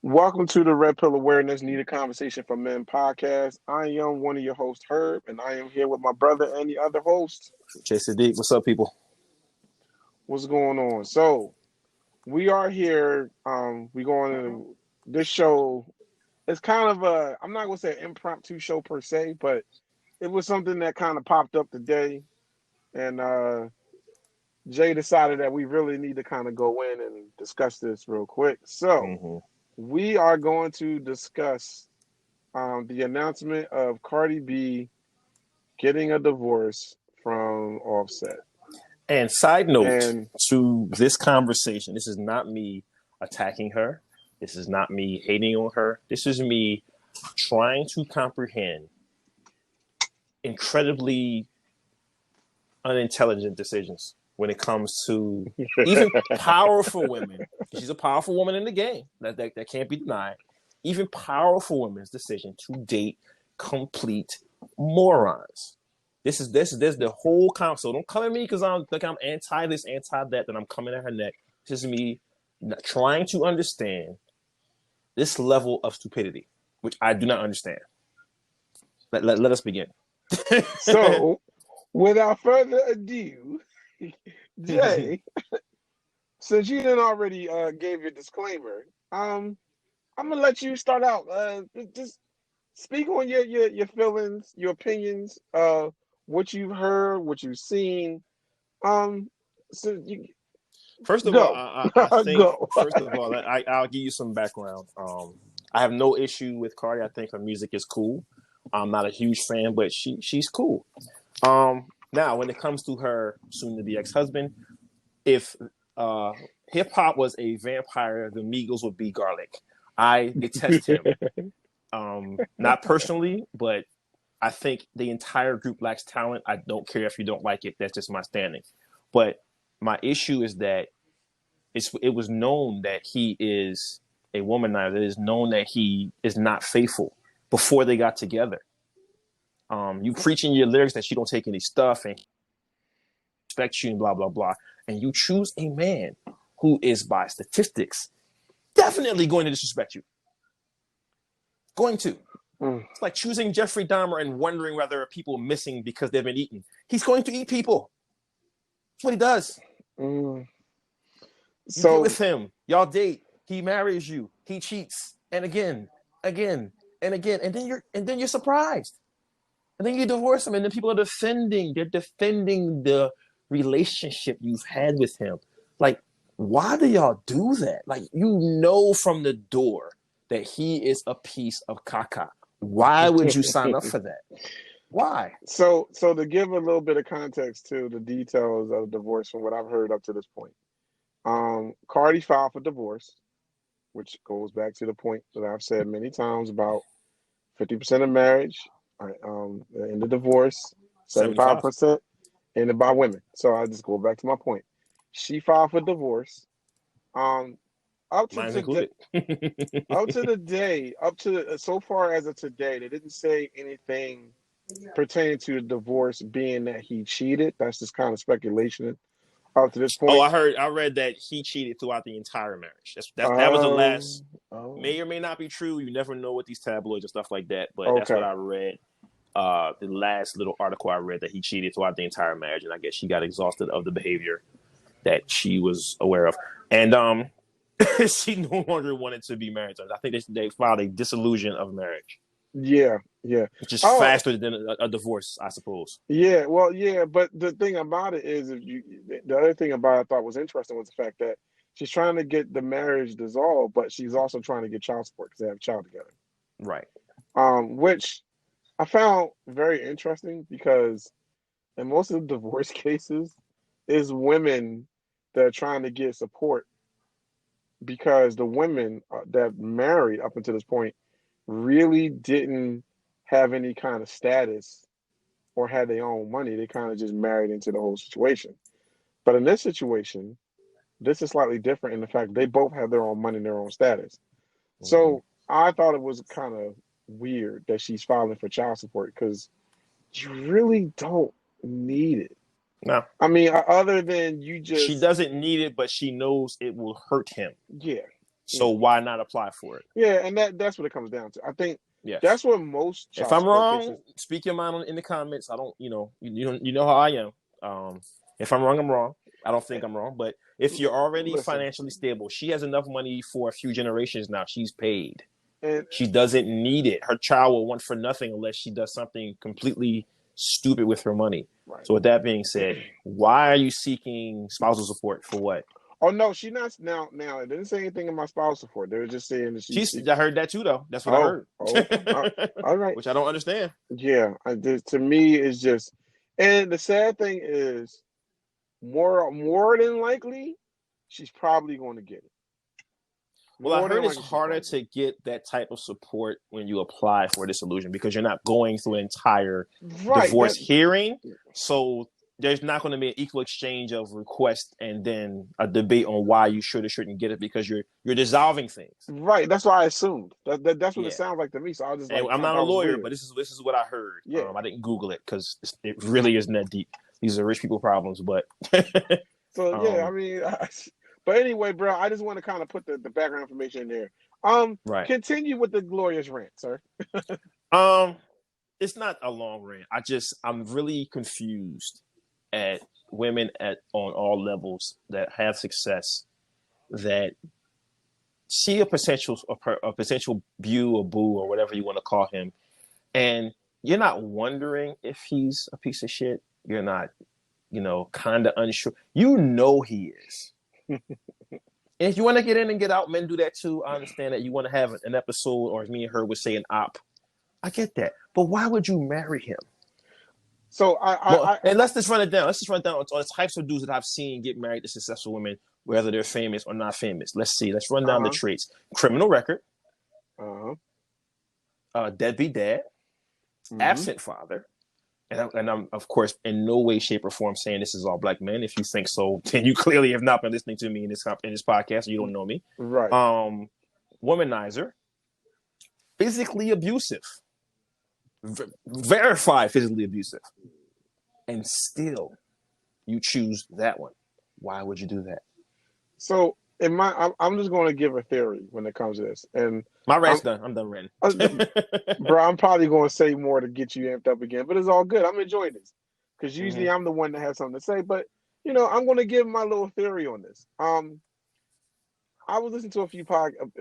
Welcome to the Red Pill Awareness Needed Conversation for Men podcast. I am one of your hosts, Herb, and I am here with my brother and the other host. Sadiq, what's up, people? What's going on? So, we are here. We going to this show. It's kind of I'm not going to say an impromptu show per se, but it was something that kind of popped up today. And Jay decided that we really need to kind of go in and discuss this real quick. So, we are going to discuss the announcement of Cardi B getting a divorce from Offset. And side note to this conversation, this is not me attacking her. This is not me hating on her. This is me trying to comprehend incredibly unintelligent decisions when it comes to even powerful women. She's a powerful woman in the game. That can't be denied. Even powerful women's decision to date complete morons. This is the whole concept. So don't come at me because I'm anti this, anti that. That I'm coming at her neck. This is me trying to understand this level of stupidity, which I do not understand. Let us begin. So, without further ado, Jay, since you didn't already gave your disclaimer, I'm gonna let you start out. Just speak on your feelings, your opinions, what you've heard, what you've seen. First of all, I think I'll give you some background. I have no issue with Cardi. I think her music is cool. I'm not a huge fan, but she's cool. Now, when it comes to her soon-to-be ex-husband, if hip-hop was a vampire, the Migos would be garlic. I detest him. Not personally, but I think the entire group lacks talent. I don't care if you don't like it. That's just my standing. But my issue is that it was known that he is a womanizer. It is known that he is not faithful before they got together. You preach in your lyrics that you don't take any stuff and respect you and blah, blah, blah. And you choose a man who is, by statistics, definitely going to disrespect you. Going to. It's like choosing Jeffrey Dahmer and wondering whether there are people missing because they've been eaten. He's going to eat people. That's what he does. You get with him. Y'all date. He marries you. He cheats. And again. And then you're surprised. And then you divorce him, and then people are defending. They're defending the relationship you've had with him. Like, why do y'all do that? Like, you know from the door that he is a piece of caca. Why would you sign up for that? Why? So to give a little bit of context to the details of divorce from what I've heard up to this point, Cardi filed for divorce, which goes back to the point that I've said many times about 50% of marriage. In the divorce, 75% ended by women. So I just go back to my point. She filed for divorce. Up to so far as of today, they didn't say anything pertaining to the divorce being that he cheated. That's just kind of speculation up to this point. Oh, I read that he cheated throughout the entire marriage. That was the last. May or may not be true. You never know with these tabloids and stuff like that. But that's what I read. The last little article I read, that he cheated throughout the entire marriage, and I guess she got exhausted of the behavior that she was aware of, and she no longer wanted to be married to him. I think they filed a dissolution of marriage. Yeah, which is faster than a divorce, I suppose. Yeah, well, yeah, but the thing about it is, the other thing about it I thought was interesting was the fact that she's trying to get the marriage dissolved, but she's also trying to get child support because they have a child together. Right. Which I found very interesting because in most of the divorce cases, is women that are trying to get support because the women that married up until this point really didn't have any kind of status or had their own money. They kind of just married into the whole situation. But in this situation, this is slightly different in the fact they both have their own money and their own status. Mm-hmm. So I thought it was kind of weird that she's filing for child support because you really don't need it. No. I mean, other than you just... She doesn't need it, but she knows it will hurt him. Yeah. So why not apply for it? Yeah, and that's what it comes down to. I think that's what most. If I'm wrong, speak your mind in the comments. I don't, you know how I am. If I'm wrong, I'm wrong. I don't think I'm wrong, but if you're already financially stable, she has enough money for a few generations now. She's paid. And she doesn't need it. Her child will want for nothing unless she does something completely stupid with her money. Right. So with that being said, why are you seeking spousal support for what? Oh no, she's not. Now it didn't say anything in my spousal support. They were just saying that I heard that too, though. That's what I heard. All right. Which I don't understand. Yeah, to me, it's just, and the sad thing is, more than likely, she's probably going to get it. Well, I heard it's harder to get that type of support when you apply for disillusion because you're not going through an entire divorce hearing. So there's not going to be an equal exchange of requests and then a debate on why you should or shouldn't get it because you're dissolving things. Right. That's why I assumed. That's what it sounds like to me. So I was just I'm not a lawyer, but this is what I heard. Yeah. I didn't Google it because it really isn't that deep. These are rich people problems, but. So yeah, I mean. But anyway, bro, I just want to kind of put the background information in there. Right. Continue with the glorious rant, sir. It's not a long rant. I'm really confused at women on all levels that have success that see a potential beau or boo or whatever you want to call him, and you're not wondering if he's a piece of shit. You're not, kind of unsure. He is. And if you want to get in and get out, men do that too. I understand that you want to have an episode, or as me and her would say, an op. I get that, but why would you marry him? So and let's just run it down. Let's just run it down on the types of dudes that I've seen get married to successful women, whether they're famous or not famous. Let's see. Let's run down the traits: criminal record, deadbeat dad, absent father. And I'm, of course, in no way, shape, or form saying this is all black men. If you think so, then you clearly have not been listening to me in this podcast. You don't know me. Right. Womanizer. Physically abusive. Verified physically abusive. And still, you choose that one. Why would you do that? So, I'm just going to give a theory when it comes to this. And my rant's done. I'm done ranting. Bro, I'm probably going to say more to get you amped up again, but it's all good. I'm enjoying this because usually I'm the one that has something to say. But I'm going to give my little theory on this. I was listening to a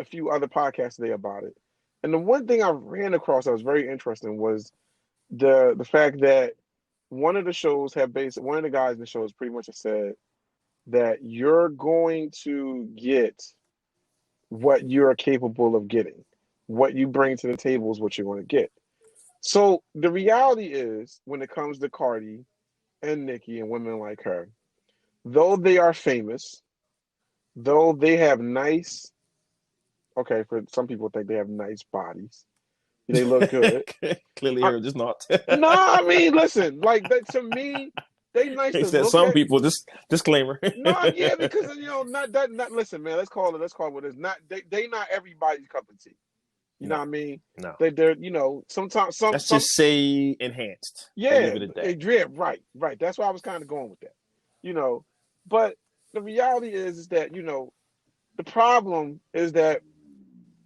few other podcasts today about it, and the one thing I ran across that was very interesting was the fact that one of the guys in the shows pretty much said that you're going to get what you're capable of getting. What you bring to the table is what you're going to get. So the reality is, when it comes to Cardi and Nicki and women like her, though they are famous, though they have for some people think they have nice bodies, they look good. Clearly, you're just not. No, I mean, listen, like that to me. They nice to look some at. People. Disclaimer. No, yeah, because not that. Not listen, man. Let's call it what it is. Not they not everybody's cup of tea. You know what I mean? No. They're sometimes just say enhanced. Yeah, right. That's why I was kind of going with that. But the reality is that the problem is that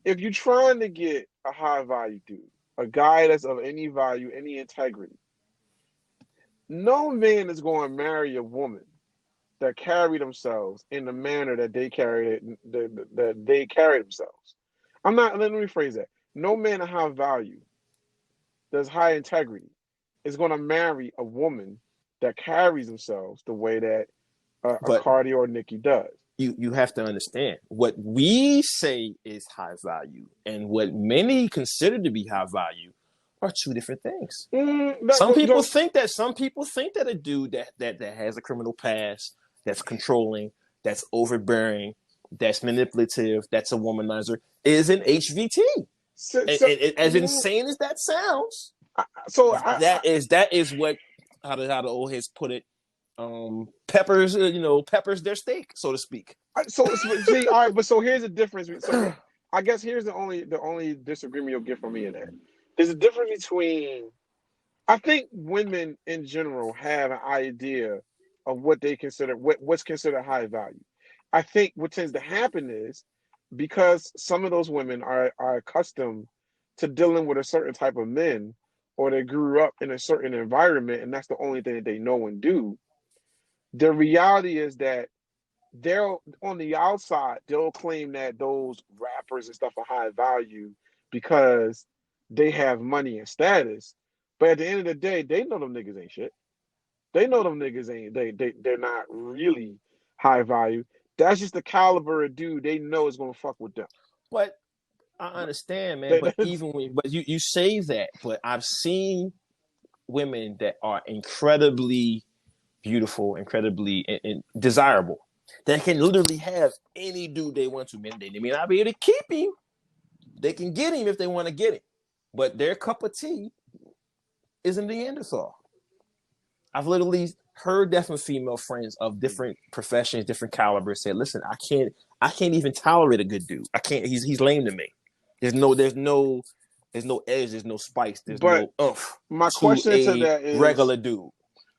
if you're trying to get a high value dude, a guy that's of any value, any integrity. No man is going to marry a woman that carry themselves in the manner that they carry themselves. Let me rephrase that. No man of high value, that's high integrity, is going to marry a woman that carries themselves the way that a Cardi or Nicki does. You have to understand what we say is high value and what many consider to be high value are two different things. Some people think that a dude that has a criminal past, that's controlling, that's overbearing, that's manipulative, that's a womanizer, is an HVT. As insane as that sounds, that is what how the old heads put it. Peppers their steak, so to speak. So see, all right, but so here's the difference. So I guess here's the only disagreement you'll get from me in that. There's a difference between, I think women in general have an idea of what they consider, what's considered high value. I think what tends to happen is because some of those women are accustomed to dealing with a certain type of men, or they grew up in a certain environment and that's the only thing that they know and do. The reality is that they'll on the outside they'll claim that those rappers and stuff are high value because they have money and status. But at the end of the day, they know them niggas ain't shit. They know them niggas ain't they're not really high value. That's just the caliber of dude they know is gonna fuck with them. But I understand, man. But even but you say that, but I've seen women that are incredibly beautiful, incredibly desirable, that can literally have any dude they want to. Man, they may not be able to keep him. They can get him if they want to get him, but their cup of tea isn't the Neanderthal. I've literally heard that from female friends of different professions, different calibers, say, "Listen, I can't even tolerate a good dude. I can't. He's lame to me. There's no edge. There's no spice. There's no oomph. My question to that is regular dude.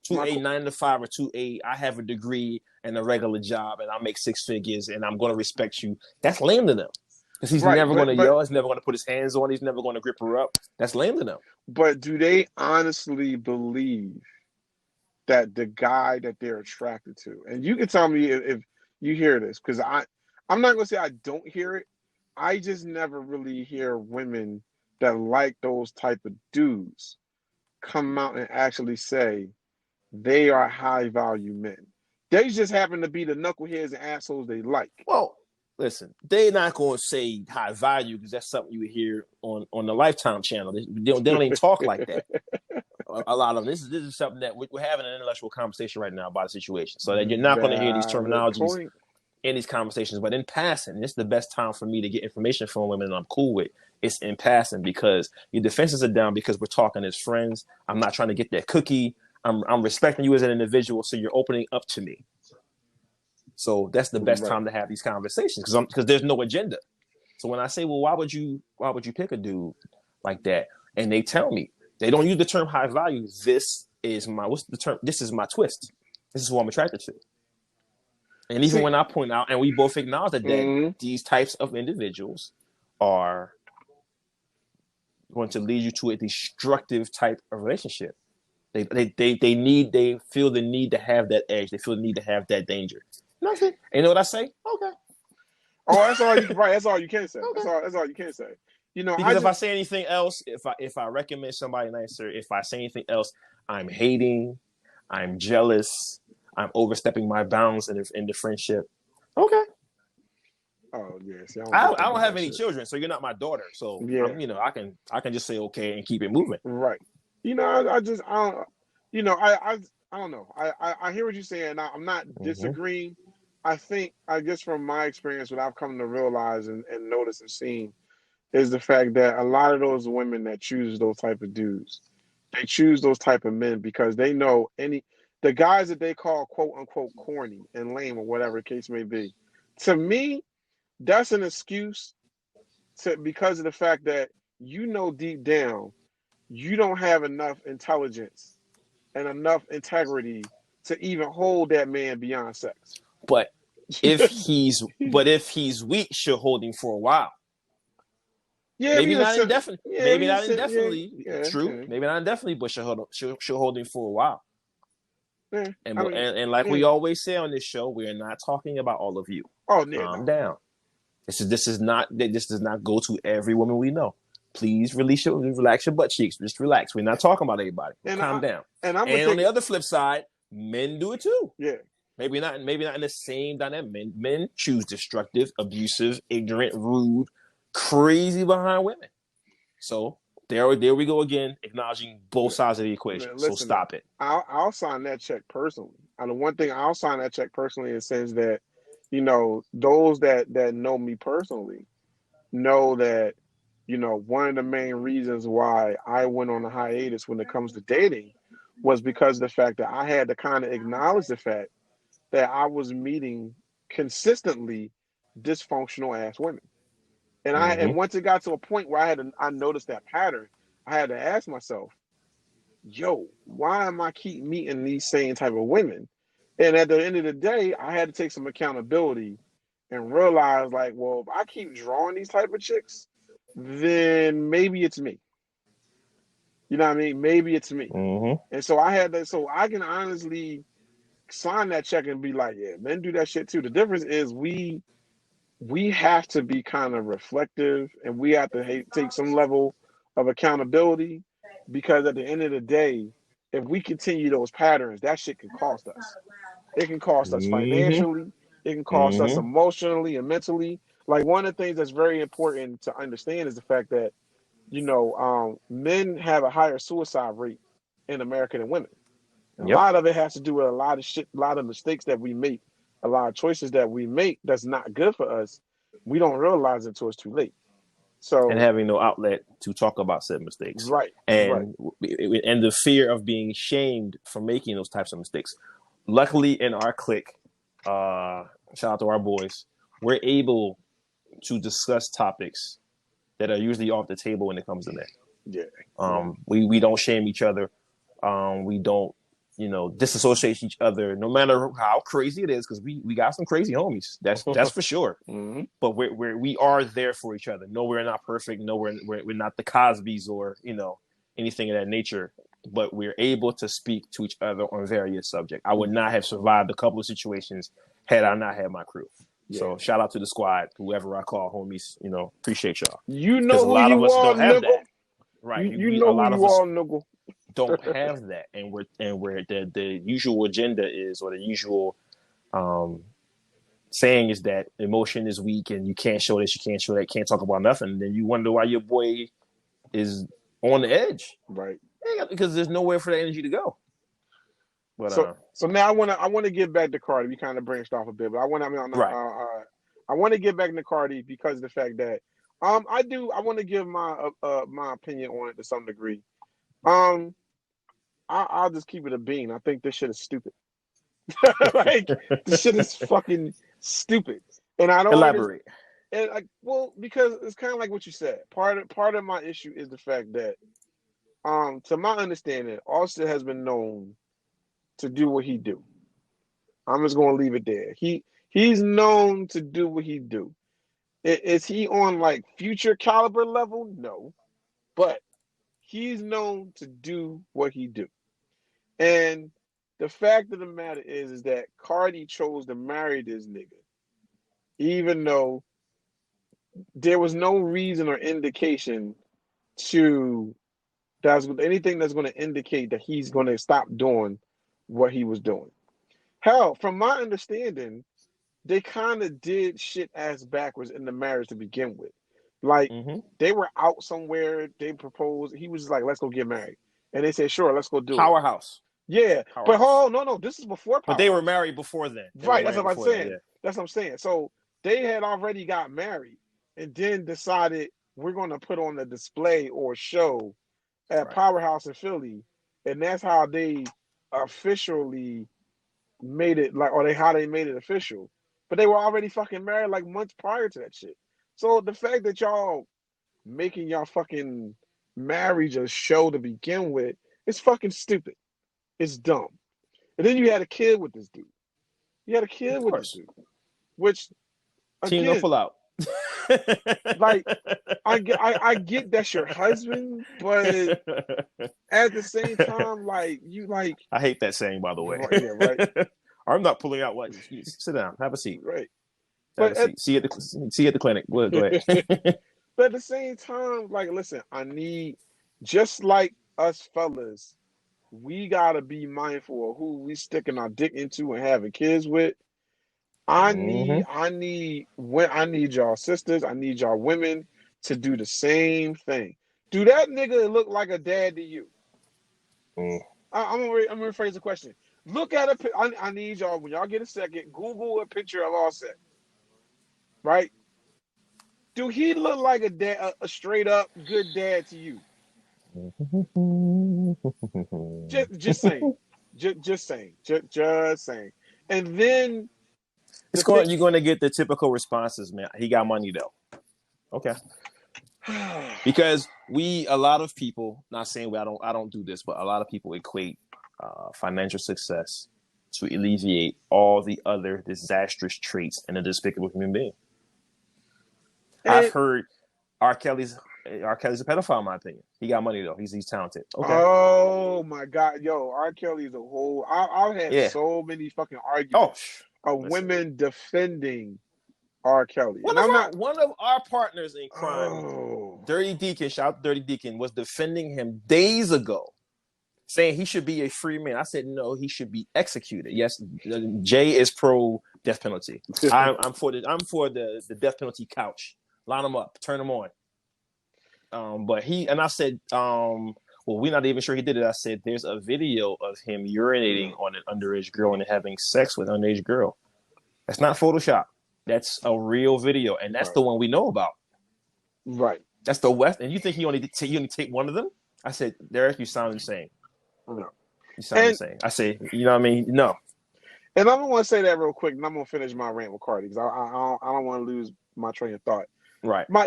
To a 9 to 5 or to a I have a degree and a regular job and I make 6 figures and I'm going to respect you. That's lame to them. Because he's never going to yell. He's never going to put his hands on. He's never going to grip her up. That's lame to them. But do they honestly believe that the guy that they're attracted to, and you can tell me if you hear this, because I'm not going to say I don't hear it. I just never really hear women that like those type of dudes come out and actually say they are high value men. They just happen to be the knuckleheads and assholes they like. Well, listen, they're not going to say high value because that's something you would hear on the Lifetime channel. They don't even talk like that. A lot of them. This is something that we're having an intellectual conversation right now about the situation. So that you're not going to hear these terminologies in these conversations. But in passing, this is the best time for me to get information from women that I'm cool with. It's in passing because your defenses are down because we're talking as friends. I'm not trying to get that cookie. I'm respecting you as an individual, so you're opening up to me. So that's the best time to have these conversations because there's no agenda. So when I say, well, why would you pick a dude like that? And they tell me they don't use the term high value. This is my This is my twist. This is who I'm attracted to. And even when I point out, and we both acknowledge that these types of individuals are going to lead you to a destructive type of relationship. They feel the need to have that edge. They feel the need to have that danger. Nothing. And you know what I say? Okay. Oh, that's all you right. That's all you can say. Okay. That's all you can say. You know, because if I say anything else, if I recommend somebody nicer, if I say anything else, I'm hating, I'm jealous, I'm overstepping my bounds in the friendship. Okay. Oh yeah. See, I don't have any children, so you're not my daughter. So yeah, I can just say okay and keep it moving. Right. You know, I don't know. I hear what you're saying. I'm not disagreeing. I think, I guess from my experience, what I've come to realize and notice and seen is the fact that a lot of those women that choose those type of dudes, they choose those type of men because they know the guys that they call quote unquote corny and lame or whatever the case may be. To me, that's an excuse because of the fact that deep down you don't have enough intelligence and enough integrity to even hold that man beyond sex. But if he's weak, she'll hold him for a while. Yeah, maybe not indefinitely. Yeah, maybe not indefinitely. Yeah, true. Maybe not indefinitely, but she'll hold him for a while. Yeah, and like we always say on this show, we are not talking about all of you. Oh, yeah, calm down. This does not go to every woman we know. Please relax your butt cheeks. Just relax. We're not talking about anybody. Calm down. And on the other flip side, men do it too. Yeah. Maybe not in the same dynamic. Men choose destructive, abusive, ignorant, rude, crazy behind women. So there we go again, acknowledging both sides of the equation. Man, listen, so stop it. I'll sign that check personally. And the one thing I'll sign that check personally in the sense that, those that know me personally know that, one of the main reasons why I went on a hiatus when it comes to dating was because of the fact that I had to kind of acknowledge the fact that I was meeting consistently dysfunctional ass women. And and once it got to a point where I noticed that pattern, I had to ask myself, why am I keep meeting these same type of women? And at the end of the day, I had to take some accountability and realize like, well, if I keep drawing these type of chicks, then maybe it's me. You know what I mean? Maybe it's me. Mm-hmm. And so I had that, so I can honestly sign that check and be like, yeah, men do that shit too. The difference is we have to be kind of reflective, and we have to take some level of accountability, because at the end of the day, if we continue those patterns, that shit can cost us. It can cost us Mm-hmm. financially. It can cost us Mm-hmm. emotionally and mentally. Like, one of the things that's very important to understand is the fact that, men have a higher suicide rate in America than women. And a Yep. lot of it has to do with a lot of shit, a lot of mistakes that we make, a lot of choices that we make that's not good for us. We don't realize it until it's too late. And So, having no outlet to talk about said mistakes, right, right. and the fear of being shamed for making those types of mistakes. Luckily, in our clique, shout out to our boys, we're able to discuss topics that are usually off the table when it comes to that. Yeah. We don't shame each other. We don't, disassociate each other, no matter how crazy it is, because we got some crazy homies. That's for sure. Mm-hmm. But we are there for each other. No, we're not perfect. No, we're not the Cosbys or anything of that nature. But we're able to speak to each other on various subjects. I would not have survived a couple of situations had I not had my crew. Yeah. So shout out to the squad, whoever I call homies. Appreciate y'all. You know who a lot you of us are, don't have nigga. that. Right. You know a lot who of you us are, nigga. don't have that, and we're the usual agenda is, or the usual saying is that emotion is weak and you can't show this, you can't show that, can't talk about nothing. And then you wonder why your boy is on the edge, right? Because there's nowhere for that energy to go. But so now I want to get back to Cardi. We kind of branched off a bit, but I want to get back to Cardi because of the fact that I want to give my opinion on it to some degree. I'll just keep it a bean. I think this shit is stupid. Like, this shit is fucking stupid, and I don't elaborate. Because it's kind of like what you said. Part of my issue is the fact that, to my understanding, Offset has been known to do what he do. I'm just gonna leave it there. He's known to do what he do. Is he on like Future caliber level? No, but he's known to do what he do. And the fact of the matter is that Cardi chose to marry this nigga, even though there was no reason or indication that's anything that's going to indicate that he's going to stop doing what he was doing. Hell, from my understanding, they kind of did shit ass backwards in the marriage to begin with. Like, they were out somewhere, they proposed, he was like, let's go get married. And they said, sure, let's go do Powerhouse. Yeah, Powerhouse. But no, this is before Powerhouse. But they were married before then. Right, that's what I'm saying. That's what I'm saying. So they had already got married and then decided we're going to put on a display or show at Powerhouse in Philly, and that's how they officially made it, how they made it official. But they were already fucking married like months prior to that shit. So the fact that y'all making y'all fucking marriage a show to begin with is fucking stupid. It's dumb. And then you had a kid with this dude. Which, again, team no pull out. Like, I get that's your husband, but at the same time, like, I hate that saying, by the way. Right. I'm not pulling out. What? Sit down. Have a seat. Right. See you at the clinic. Go ahead. But at the same time, like, listen, I need, just like us fellas, we gotta be mindful of who we sticking our dick into and having kids with. I need y'all sisters, I need y'all women to do the same thing. Do that nigga look like a dad to you? I'm gonna rephrase the question. Look at I need y'all, when y'all get a second, Google a picture of Offset. Right? Do he look like a dad, a straight up good dad to you? Just saying. Just saying. And then you're going to get the typical responses, man. He got money though. Okay. Because a lot of people, not saying I don't do this, but a lot of people equate financial success to alleviate all the other disastrous traits in a despicable human being. I've heard R. Kelly's a pedophile, in my opinion. He got money, though. He's talented. Okay. Oh, my God. Yo, R. Kelly is a whole... I've had so many fucking arguments of women defending R. Kelly. One of our partners in crime, Dirty Deacon, shout out Dirty Deacon, was defending him days ago, saying he should be a free man. I said, no, he should be executed. Yes, Jay is pro death penalty. I'm for the death penalty couch. Line them up, turn them on. But I said, well, we're not even sure he did it. I said, there's a video of him urinating on an underage girl and having sex with an underage girl. That's not Photoshop. That's a real video, and that's the one we know about. Right. That's the West. And you think he only take one of them? I said, Derek, you sound insane. No. You sound insane. I say, you know what I mean? No. And I'm going to say that real quick, and I'm going to finish my rant with Cardi, because I don't want to lose my train of thought. Right. My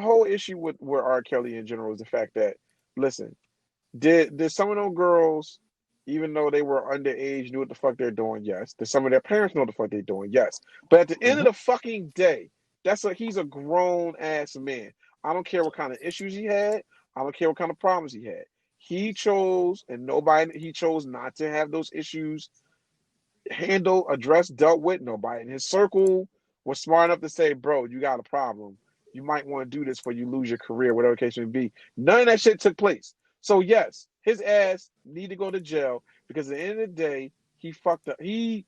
whole issue with R. Kelly in general is the fact that, listen, did some of those girls, even though they were underage, knew what the fuck they're doing? Yes. Did some of their parents know what the fuck they're doing? Yes. But at the end of the fucking day, he's a grown ass man. I don't care what kind of issues he had. I don't care what kind of problems he had. He chose not to have those issues handled, addressed, dealt with. Nobody in his circle was smart enough to say, bro, you got a problem. You might want to do this before you lose your career, whatever the case may be. None of that shit took place. So yes, his ass need to go to jail, because at the end of the day, he fucked up. He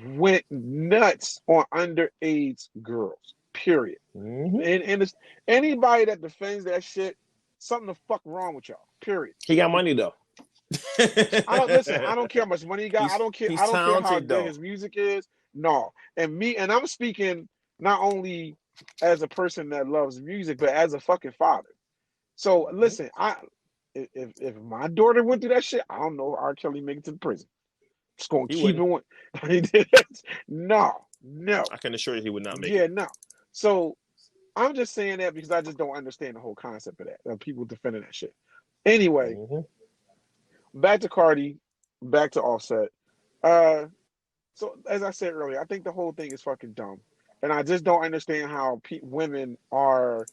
went nuts on underage girls, period. Mm-hmm. And it's, anybody that defends that shit, something the fuck wrong with y'all, period. He got money, though. I don't care how much money he got. I don't care how good his music is. No. And I'm speaking not only as a person that loves music, but as a fucking father. So listen, if my daughter went through that shit, I don't know R. Kelly make it to the prison. Just gonna keep it. No. I can assure you he would not make it. Yeah, no. So I'm just saying that because I just don't understand the whole concept of that. People defending that shit. Anyway, back to Cardi, back to Offset. So as I said earlier, I think the whole thing is fucking dumb, and I just don't understand how women are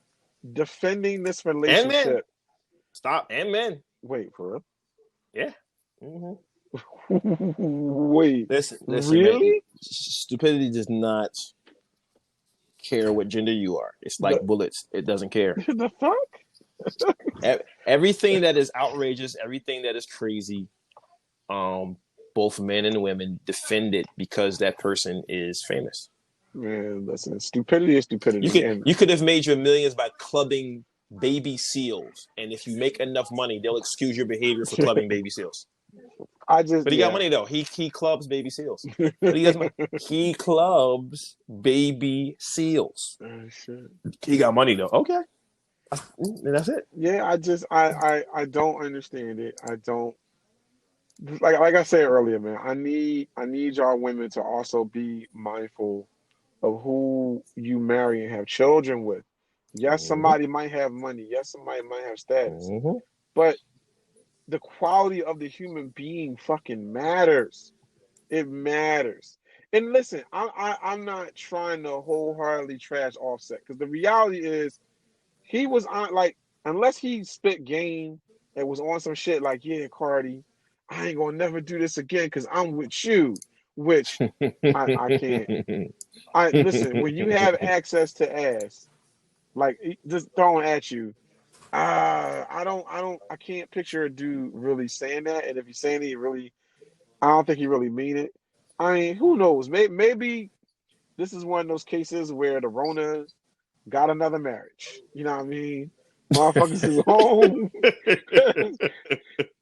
defending this relationship. And men. Stop. And men. Wait, for real? Yeah. Wait. Listen, really? Man, stupidity does not care what gender you are. It's like bullets. It doesn't care. The fuck? Everything that is outrageous, everything that is crazy, both men and women defend it because that person is famous. Man, listen, stupidity is stupidity. You could have made your millions by clubbing baby seals, and if you make enough money, they'll excuse your behavior for clubbing baby seals. But he got money though. He clubs baby seals. But he clubs baby seals. He got money though. Okay, and that's it. Yeah, I don't understand it. I don't. Like I said earlier, man. I need y'all women to also be mindful of who you marry and have children with. Yes, somebody might have money. Yes, somebody might have status. But the quality of the human being fucking matters. It matters. And listen, I'm not trying to wholeheartedly trash Offset, because the reality is he was on, like, unless he spit game and was on some shit like, yeah, Cardi, I ain't gonna never do this again because I'm with you, which I can't. Listen, when you have access to ass, like just thrown at you, I can't picture a dude really saying that. And if he's saying it, I don't think he really mean it. I mean, who knows? Maybe this is one of those cases where the Rona got another marriage. You know what I mean? Motherfuckers is home.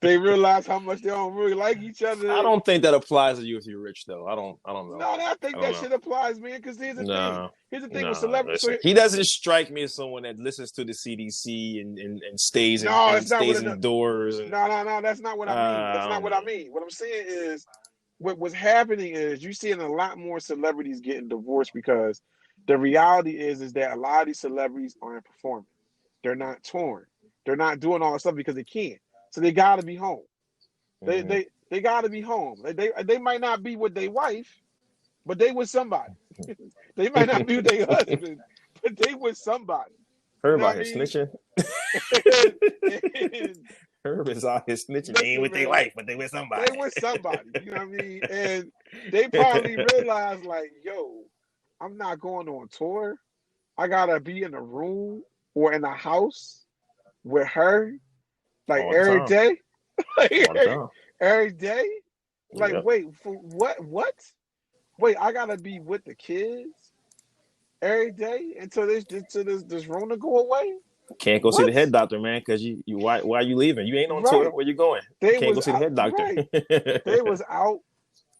They realize how much they don't really like each other. I don't think that applies to you if you're rich, though. I don't know. No, I think that shit applies, man. Because here's the thing. Here's the thing with celebrities. He doesn't strike me as someone that listens to the CDC and stays indoors. No. That's not what I mean. That's not what I mean. What I'm saying is, what's happening is you're seeing a lot more celebrities getting divorced because the reality is that a lot of these celebrities aren't performing. They're not touring. They're not doing all this stuff because they can't. So they got to be home. They They gotta be home. They might not be with their wife, but they with somebody. They might not be with their husband, but they with somebody. Herb out here snitching. Herb is out here snitching. They ain't with their wife, but they with somebody. They with somebody. You know what I mean? And they probably realized, like, yo, I'm not going on tour. I gotta be in a room or in a house with her, like every day. Every day. Like, wait, for what? What? Wait, I gotta be with the kids every day until this Rona go away. Can't go see the head doctor, man, because why are you leaving? You ain't on tour. Where you going? You can't go see the head doctor. Right. They was out.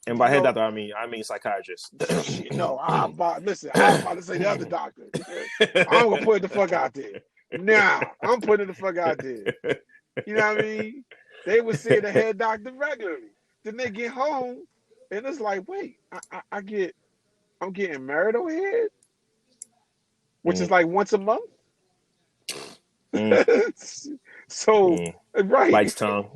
And by head doctor, I mean psychiatrist. No, I'm about to say the other doctor. I'm gonna put it the fuck out there. Nah, I'm putting it the fuck out there. You know what I mean? They would see the head doctor regularly. Then they get home, and it's like, wait, I'm getting married over here, which is like once a month. So right, bites tongue.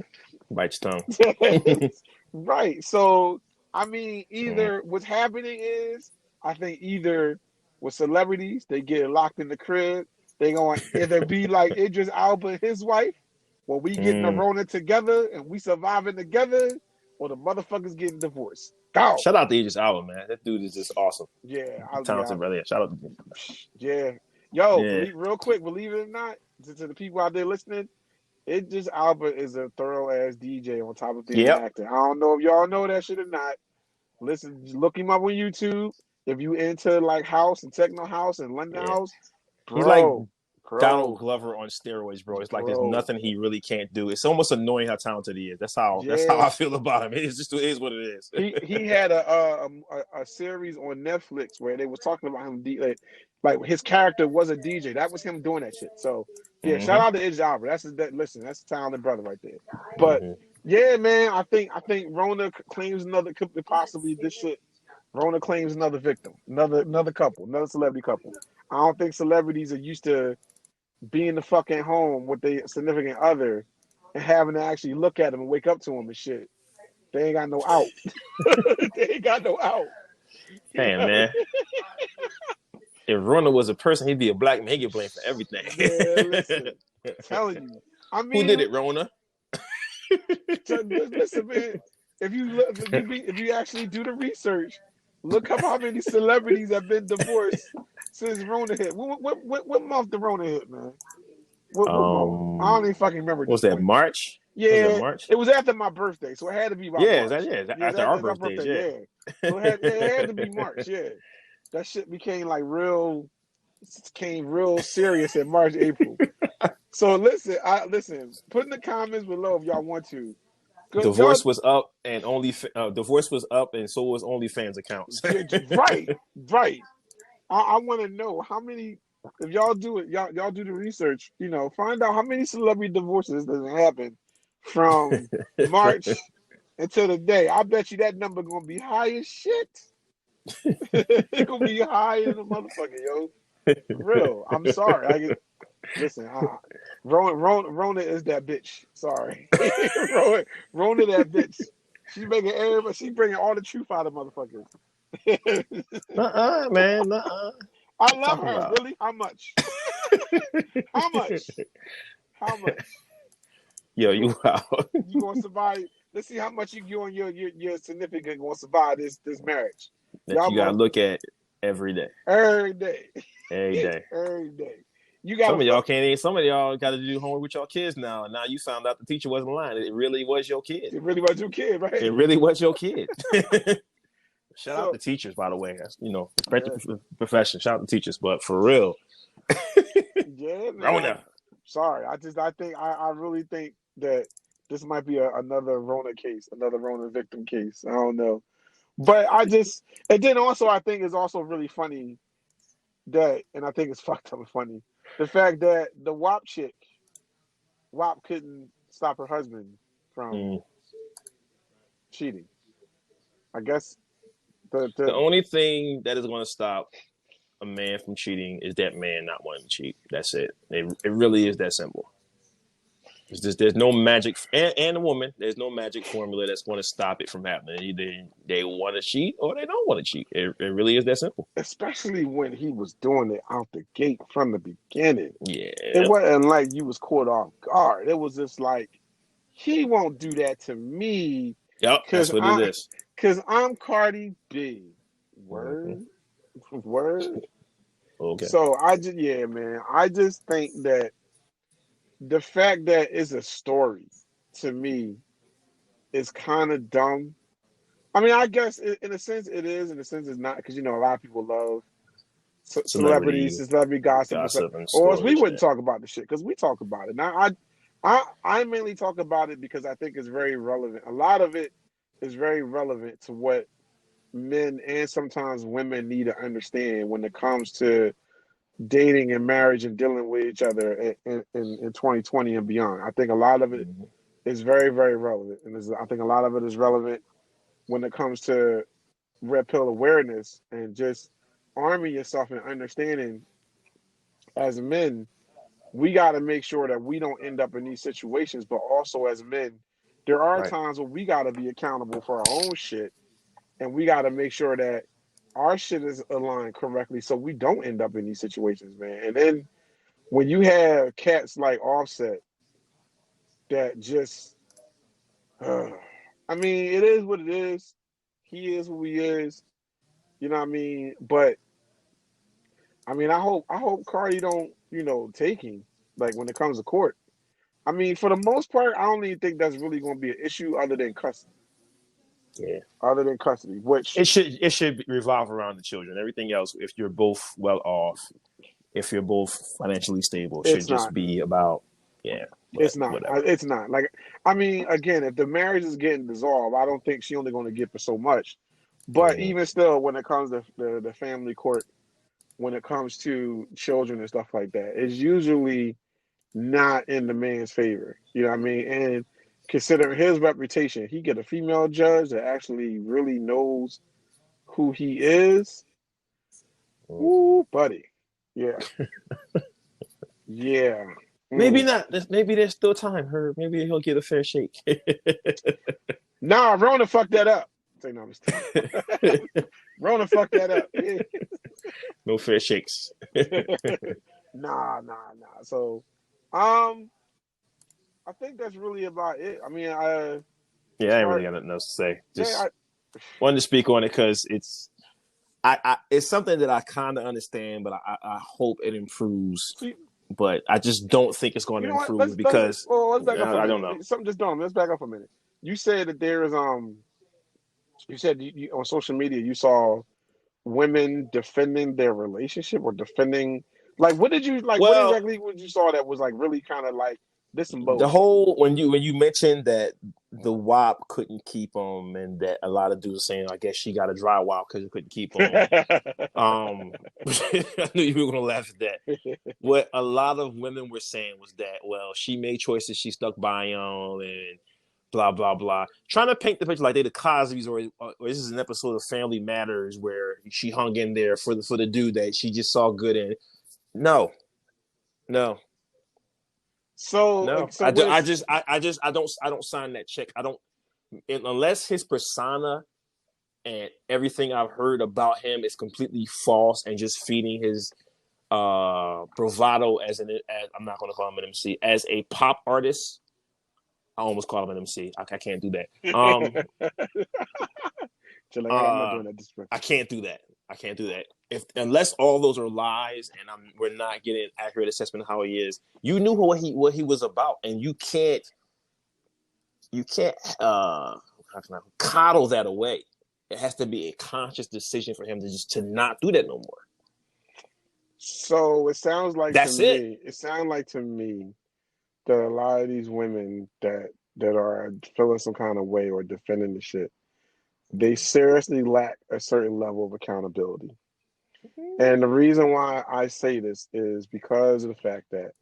Right. So I mean, either what's happening is, I think either with celebrities they get locked in the crib. They going to either be like Idris Elba and his wife, or we getting the Rona together and we surviving together, or the motherfuckers getting divorced. Go. Shout out to Idris Elba, man. That dude is just awesome. Yeah, talented brother. Shout out to him. Yeah. Yo, real quick, believe it or not, to the people out there listening, Idris Elba is a thorough ass DJ on top of being an actor. I don't know if y'all know that shit or not. Listen, look him up on YouTube. If you into like house and techno house and London house, bro, he's like Donald Glover on steroids, bro. It's like there's nothing he really can't do. It's almost annoying how talented he is. That's how I feel about him. It is what it is. He had a series on Netflix where they was talking about him. Like his character was a DJ. That was him doing that shit. So shout out to Idris Elba. That's a talented brother right there. But yeah, man, I think Rona claims could possibly this shit. Rona claims another victim, another couple, another celebrity couple. I don't think celebrities are used to being the fucking home with their significant other and having to actually look at them and wake up to them and shit. They ain't got no out. They ain't got no out. Damn, man. If Rona was a person, he'd be a black man. He'd get blamed for everything. Yeah, listen. I'm telling you. I mean, who did it, Rona? Listen, man. If you actually do the research, look up how many celebrities have been divorced since Rona hit. What month did Rona hit, man? What month? I don't even fucking remember. Was that March? Yeah, was March? It was after my birthday, so it had to be March. After our birthdays, yeah. So it had to be March, yeah. That shit became real serious in March, April. So listen, put in the comments below if y'all want to. Divorce was up, and divorce was up, and so was OnlyFans accounts. Right. I want to know how many. If y'all do it, y'all do the research. Find out how many celebrity divorces doesn't happen from March until the day. I bet you that number gonna be high as shit. It's gonna be high as a motherfucker, yo. For real. I'm sorry. Listen, Rona is that bitch. Sorry. Rona that bitch. She making everybody. She bringing all the truth out of motherfuckers. Man. I love her. Really? How much? How much? Yo, you out. You gonna survive? Let's see how much you and your significant gonna survive this marriage. That you gotta look at every day. Every day. Some of y'all can't even. Some of y'all got to do homework with your kids now. And now you found out the teacher wasn't lying. It really was your kid. It really was your kid, right? It really was your kid. Shout out to teachers, by the way. Respect the profession. Shout out to teachers, but for real. Yeah, man. Rona. Sorry, I really think that this might be another Rona case, another Rona victim case. I don't know, but and then also I think it's also really funny that, and I think it's fucked up and funny, the fact that the WAP chick, WAP couldn't stop her husband from cheating. I guess the only thing that is going to stop a man from cheating is that man not wanting to cheat. That's it. It really is that simple. There's no magic, and a woman, there's no magic formula that's going to stop it from happening. Either they want to cheat or they don't want to cheat. It really is that simple. Especially when he was doing it out the gate from the beginning. Yeah. It wasn't like you was caught off guard. It was just like, he won't do that to me. Yep, that's what it is. Because I'm Cardi B. Word. Mm-hmm. Word. Okay. So I just think that the fact that it's a story, to me, is kind of dumb. I mean, I guess in a sense it is, in a sense it's not, because, a lot of people love celebrity gossip and stuff. Or else we wouldn't talk about the shit, because we talk about it. Now, I mainly talk about it because I think it's very relevant. A lot of it is very relevant to what men and sometimes women need to understand when it comes to dating and marriage and dealing with each other in 2020 and beyond. I think a lot of it is very, very relevant. And I think a lot of it is relevant when it comes to red pill awareness and just arming yourself and understanding as men, we got to make sure that we don't end up in these situations. But also as men, there are times where we got to be accountable for our own shit. And we got to make sure that our shit is aligned correctly so we don't end up in these situations, man. And then when you have cats like Offset that just, I mean, it is what it is. He is who he is. You know what I mean? But, I mean, I hope Cardi don't, take him, like, when it comes to court. I mean, for the most part, I don't even think that's really going to be an issue other than custody. Yeah. Other than custody, which it should revolve around the children. Everything else, if you're both well off, if you're both financially stable, should just be about it's not. Whatever. It's not. Like, I mean, again, if the marriage is getting dissolved, I don't think she's only going to get for so much. But even still, when it comes to the family court, when it comes to children and stuff like that, it's usually not in the man's favor. You know what I mean? And considering his reputation, he get a female judge that actually really knows who he is. Ooh, buddy. Yeah. Yeah. Maybe not. Maybe there's still time. Maybe he'll get a fair shake. Nah, Rona fucked that up. Say no mistake. Rona fucked that up. No fair shakes. Nah. So, I think that's really about it. I mean, I ain't really got nothing else to say. Just wanted to speak on it because it's something that I kind of understand, but I hope it improves. But I just don't think it's going to improve because let's back up. I don't know. Something just dawned. Let's back up a minute. You said that there is you said you on social media you saw women defending their relationship or defending, like, what did you like? What exactly would you saw that was like really kind of like this and both? The whole when you mentioned that the WAP couldn't keep him, and that a lot of dudes saying, I guess she got a dry WAP because you couldn't keep him. I knew you were gonna laugh at that. What a lot of women were saying was that, well, she made choices she stuck by on, and blah blah blah, trying to paint the picture like they the Cosby's, or this is an episode of Family Matters where she hung in there for the dude that she just saw good in. No. So no, I don't sign that check. I don't, unless his persona and everything I've heard about him is completely false and just feeding his bravado as I'm not going to call him an MC, as a pop artist. I almost called him an MC. I can't do that. I'm not doing that. I can't do that. Unless all those are lies and we're not getting an accurate assessment of how he is. You knew what he was about, and you can't coddle that away. It has to be a conscious decision for him to not do that no more. So it sounds like It sounds like to me that a lot of these women that are feeling some kind of way or defending the shit, they seriously lack a certain level of accountability. Mm-hmm. And the reason why I say this is because of the fact that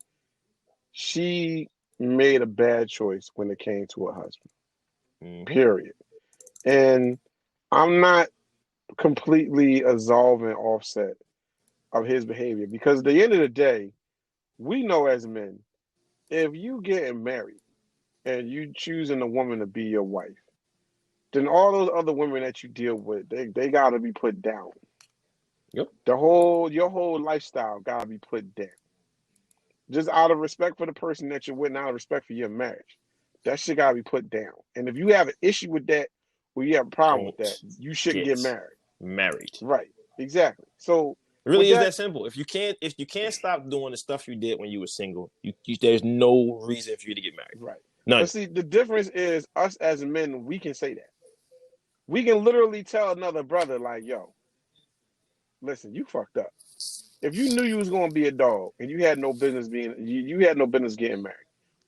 she made a bad choice when it came to her husband. Mm-hmm. Period. And I'm not completely absolving Offset of his behavior, because at the end of the day, we know as men if you getting married and you choosing a woman to be your wife, then all those other women that you deal with, they gotta be put down. Yep. Your whole lifestyle gotta be put down. Just out of respect for the person that you're with, and out of respect for your marriage. That shit gotta be put down. And if you have an issue with that, or you have a problem with that, you shouldn't get married. Right. Exactly. So it really is that simple. If you can't stop doing the stuff you did when you were single, there's no reason for you to get married. Right. None. But see, the difference is us as men, we can say that. We can literally tell another brother, like, yo, listen, you fucked up. If you knew you was gonna be a dog and you had no business you had no business getting married,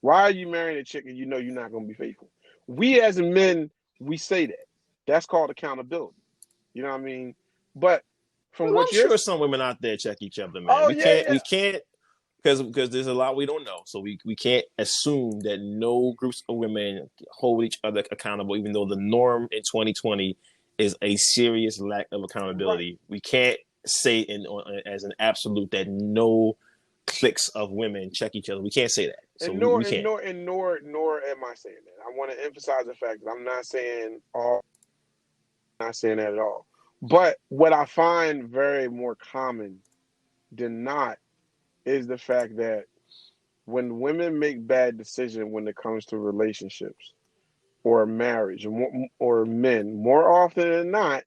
why are you marrying a chick and you know you're not gonna be faithful? We as men, we say that. That's called accountability. You know what I mean? But from what I'm sure some women out there check each other, man. Oh, we can't because there's a lot we don't know. So we can't assume that no groups of women hold each other accountable, even though the norm in 2020 is a serious lack of accountability. Right. We can't say as an absolute that no cliques of women check each other. We can't say that. So we can't. Nor am I saying that. I want to emphasize the fact that I'm not saying that at all. But what I find very more common than not is the fact that when women make bad decisions when it comes to relationships or marriage or men, more often than not,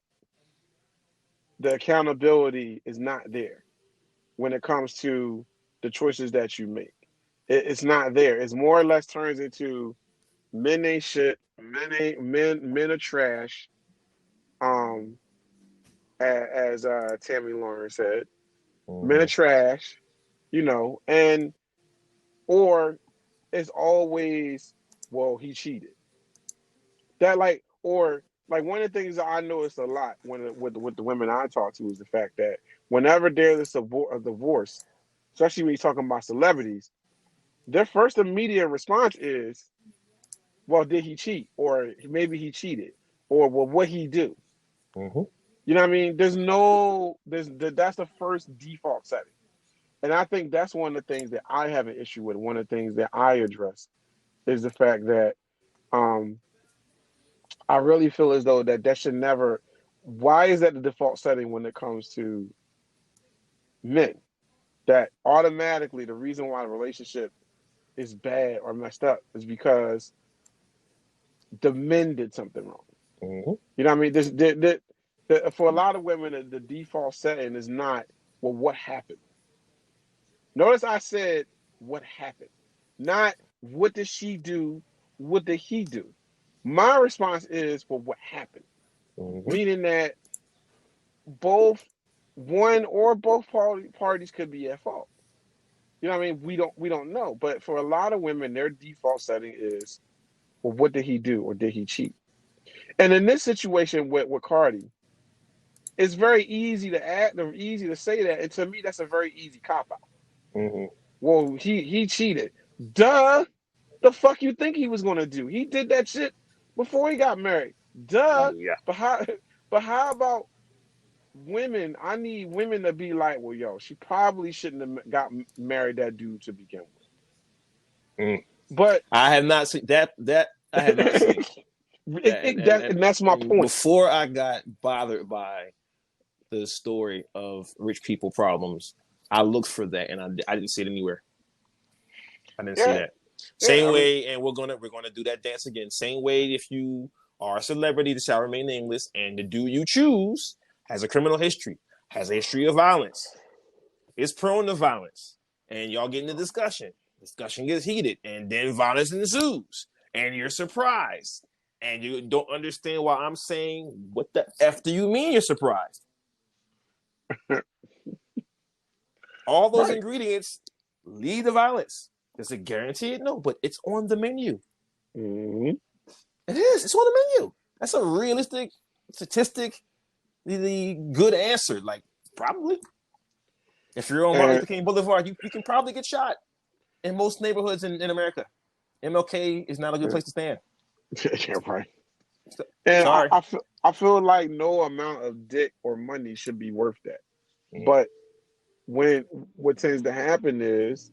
the accountability is not there when it comes to the choices that you make. It's not there. It's more or less turns into men ain't shit, men are trash. As Tammy Lauren said, men are trash, and or it's always, well, he cheated. That or one of the things that I noticed a lot with the women I talk to is the fact that whenever there's a divorce, especially when you're talking about celebrities, their first immediate response is, well, did he cheat? Or maybe he cheated. Or, well, what he do? Mm-hmm. You know what I mean? That's the first default setting. And I think that's one of the things that I have an issue with. One of the things that I address is the fact that I really feel as though that should never. Why is that the default setting when it comes to men? That automatically the reason why the relationship is bad or messed up is because the men did something wrong. Mm-hmm. You know what I mean? For a lot of women, the default setting is not, well, what happened? Notice I said what happened, not what did she do, what did he do? My response is, well, what happened? Mm-hmm. Meaning that one or both parties could be at fault. You know what I mean? We don't know. But for a lot of women, their default setting is, well, what did he do or did he cheat? And in this situation with Cardi, it's very easy to say that. And to me, that's a very easy cop-out. Mm-hmm. Well, he cheated. Duh. The fuck you think he was going to do? He did that shit before he got married. Duh. Yeah. But how about women? I need women to be like, well, yo, she probably shouldn't have got married that dude to begin with. Mm. But I have not seen that. I have not seen. And that's my point. Before I got bothered by the story of rich people problems, I looked for that and I didn't see it anywhere. I didn't see that. Same way, and we're gonna do that dance again. Same way, if you are a celebrity, this shall remain nameless, and the dude you choose has a criminal history, has a history of violence, is prone to violence, and y'all get into discussion. Discussion gets heated, and then violence ensues, and you're surprised, and you don't understand why I'm saying, what the F do you mean you're surprised? All those ingredients lead to violence. Does it guarantee it? No, but it's on the menu. Mm-hmm. It is. It's on the menu. That's a realistic, statistic, the good answer. Like, probably. If you're on Martin Luther King Boulevard, you can probably get shot in most neighborhoods in America. MLK is not a good place to stand. Yeah, right. And sorry. I feel like no amount of dick or money should be worth that. Mm-hmm. But what tends to happen is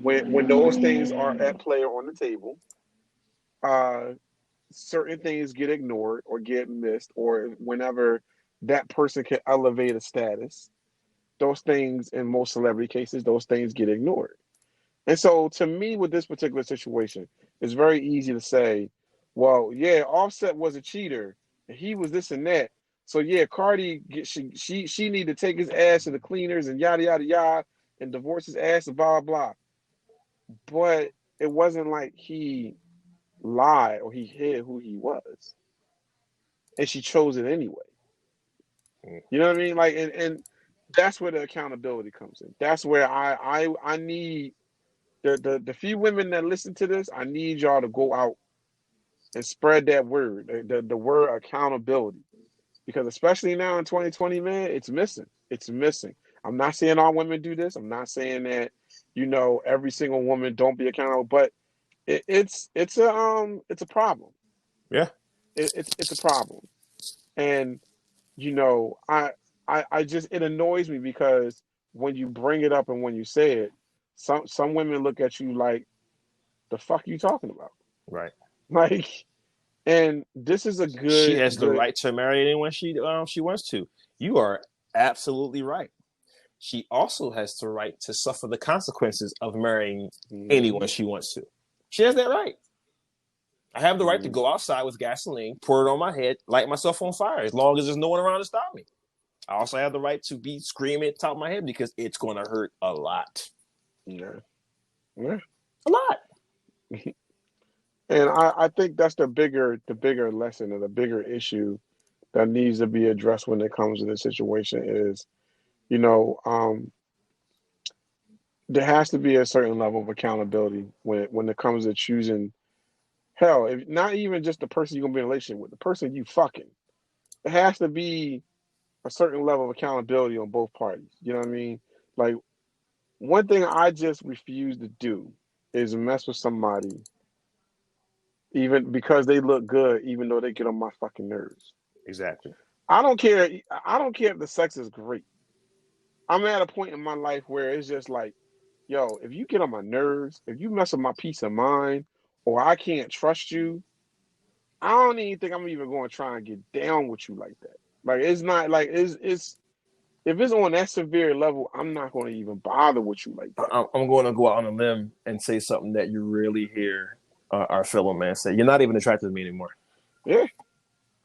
when those things are at play or on the table, uh, certain things get ignored or get missed, or whenever that person can elevate a status, those things in most celebrity cases, those things get ignored. And so, to me, with this particular situation, it's very easy to say, well, yeah, Offset was a cheater, and he was this and that. So yeah, Cardi, she need to take his ass to the cleaners and yada yada yada, and divorce his ass and blah blah. But it wasn't like he lied or he hid who he was, and she chose it anyway. You know what I mean? Like, and that's where the accountability comes in. That's where I need the few women that listen to this, I need y'all to go out and spread that word, the word accountability. Because especially now in 2020, man, it's missing. It's missing. I'm not saying all women do this. I'm not saying that, every single woman don't be accountable, but it's a problem. Yeah. It's a problem. And I just, it annoys me because when you bring it up and when you say it, some women look at you like, the fuck you talking about? Right. Like, and this is a She good has the right to marry anyone she wants to. You are absolutely right. She also has the right to suffer the consequences of marrying anyone she wants to. She has that right. I have the right to go outside with gasoline, pour it on my head, light myself on fire, as long as there's no one around to stop me. I also have the right to be screaming at the top of my head because it's going to hurt a lot. Yeah. A lot. And I think that's the bigger lesson and the bigger issue that needs to be addressed when it comes to this situation is, there has to be a certain level of accountability when it comes to choosing. Hell, if not even just the person you're gonna be in a relationship with, the person you fucking. It has to be a certain level of accountability on both parties. You know what I mean? Like, one thing I just refuse to do is mess with somebody even because they look good, even though they get on my fucking nerves. Exactly. I don't care. I don't care if the sex is great. I'm at a point in my life where it's just like, yo, if you get on my nerves, if you mess with my peace of mind, or I can't trust you, I don't even think I'm even going to try and get down with you like that. Like, it's not like it's if it's on that severe level, I'm not going to even bother with you like that. I'm going to go out on a limb and say something that you rarely hear our fellow man say. You're not even attracted to me anymore. Yeah.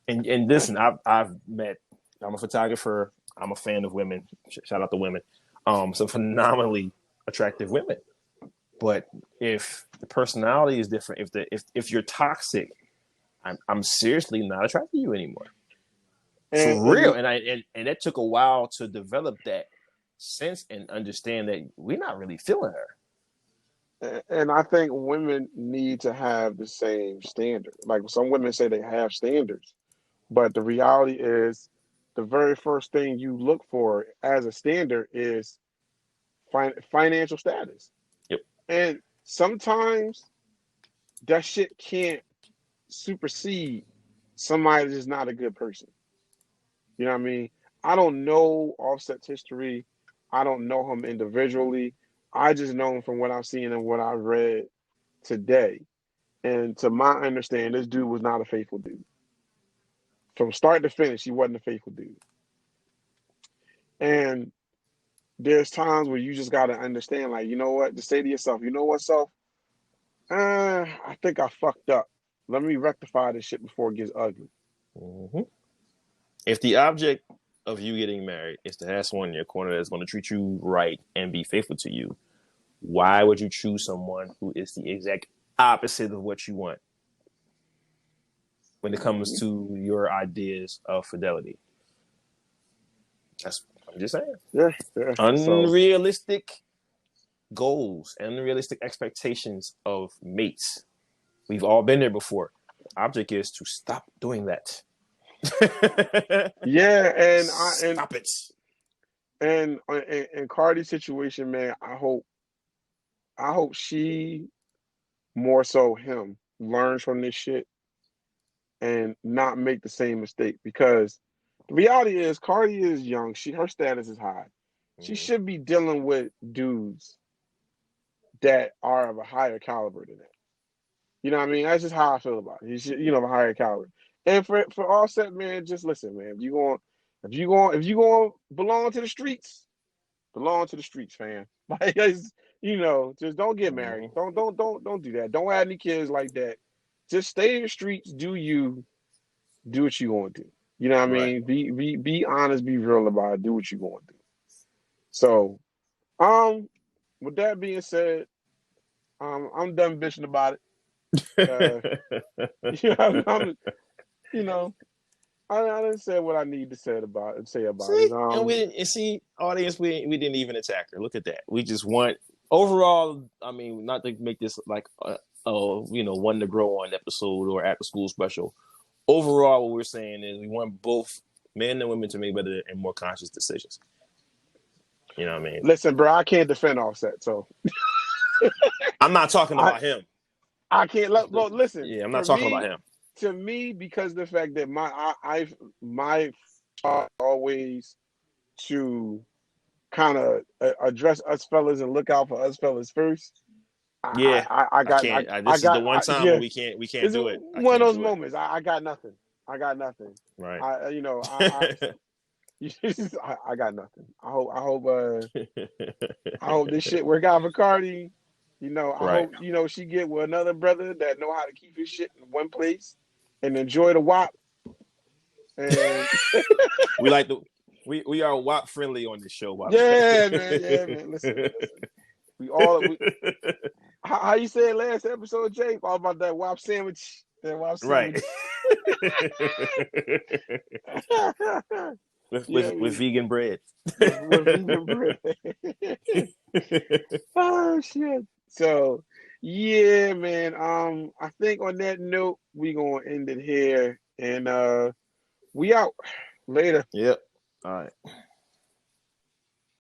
And listen, I've met. I'm a photographer. I'm a fan of women. Shout out to women. Some phenomenally attractive women. But if the personality is different, if you're toxic, I'm seriously not attracted to you anymore. For real. And that took a while to develop that sense and understand that we're not really feeling her. And I think women need to have the same standard. Like, some women say they have standards, but the reality is the very first thing you look for as a standard is financial status. Yep. And sometimes that shit can't supersede somebody that's just not a good person. You know what I mean? I don't know Offset's history. I don't know him individually. I just know him from what I've seen and what I've read today. And to my understanding, this dude was not a faithful dude. From start to finish, he wasn't a faithful dude. And there's times where you just got to understand, like, you know what? To say to yourself, you know what, self? I think I fucked up. Let me rectify this shit before it gets ugly. Mm-hmm. If the object of you getting married is to have someone in your corner that's going to treat you right and be faithful to you, why would you choose someone who is the exact opposite of what you want when it comes to your ideas of fidelity? I'm just saying. Yeah. Unrealistic goals, unrealistic expectations of mates. We've all been there before. Object is to stop doing that. Yeah, and stop it. And in Cardi's situation, man, I hope she, more so him, learns from this shit and not make the same mistake. Because the reality is, Cardi is young. Her status is high. She should be dealing with dudes that are of a higher caliber than that. You know what I mean? That's just how I feel about it. He should, of a higher caliber. And for Offset, man, just listen, man. If you going belong to the streets, belong to the streets, fam. Like, just don't get married. Don't do that. Don't have any kids like that. Just stay in the streets. Do you do what you want to do? You know what I mean? Be honest. Be real about it. Do what you want to do. So, with that being said, I'm done bitching about it. I didn't say what I need to say about it. And audience, we didn't even attack her. Look at that. We just want overall. I mean, not to make this like one to grow on episode or after school special. Overall, what we're saying is we want both men and women to make better and more conscious decisions. You know what I mean? Listen, bro, I can't defend Offset, so I'm not talking about him. I can't listen. Yeah, I'm not talking about him. To me, because of the fact that my thought always to kind of address us fellas and look out for us fellas first. This is the one time where we can't do it. One of those moments. I got nothing. Right. I got nothing. I hope this shit work out for Cardi. I hope she get with another brother that know how to keep his shit in one place and enjoy the WAP. And we are WAP friendly on this show. Man. Listen. How you said last episode, Jake? All about that WAP sandwich. Right. with vegan bread. With vegan bread. Oh shit. So yeah, man. I think on that note, we gonna end it here, and we out later. Yep. All right.